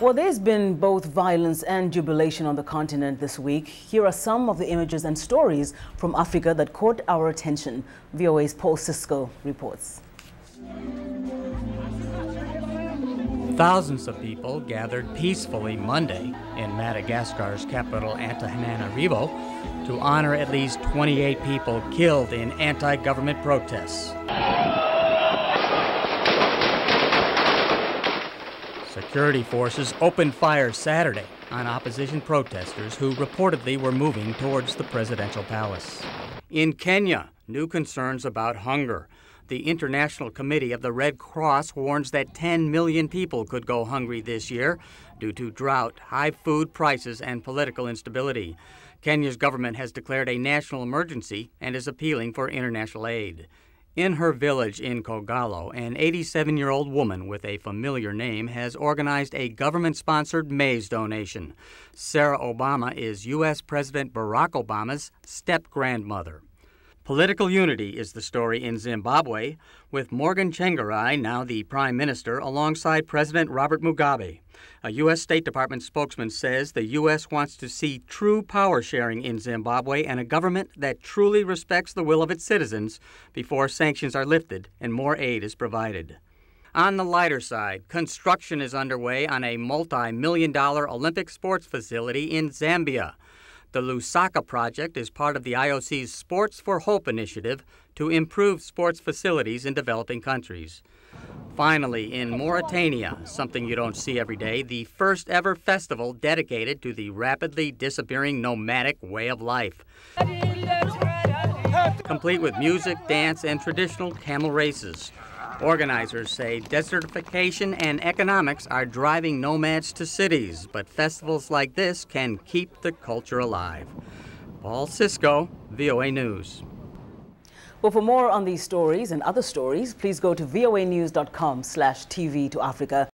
Well, there's been both violence and jubilation on the continent this week. Here are some of the images and stories from Africa that caught our attention. VOA's Paul Cisco reports. Thousands of people gathered peacefully Monday in Madagascar's capital Antananarivo to honor at least 28 people killed in anti-government protests. Security forces opened fire Saturday on opposition protesters who reportedly were moving towards the presidential palace. In Kenya, new concerns about hunger. The International Committee of the Red Cross warns that 10 million people could go hungry this year due to drought, high food prices, and political instability. Kenya's government has declared a national emergency and is appealing for international aid. In her village in Kogalo, an 87-year-old woman with a familiar name has organized a government-sponsored maize donation. Sarah Obama is U.S. President Barack Obama's step-grandmother. Political unity is the story in Zimbabwe, with Morgan Tsvangirai now the prime minister alongside President Robert Mugabe. A U.S. State Department spokesman says the U.S. wants to see true power sharing in Zimbabwe and a government that truly respects the will of its citizens before sanctions are lifted and more aid is provided. On the lighter side, construction is underway on a multi-million-dollar Olympic sports facility in Zambia. The Lusaka project is part of the IOC's Sports for Hope initiative to improve sports facilities in developing countries. Finally, in Mauritania, something you don't see every day, the first ever festival dedicated to the rapidly disappearing nomadic way of life. Complete with music, dance, and traditional camel races. Organizers say desertification and economics are driving nomads to cities, but festivals like this can keep the culture alive. Paul Cisco, VOA News. Well, for more on these stories and other stories, please go to voanews.com/TV to Africa.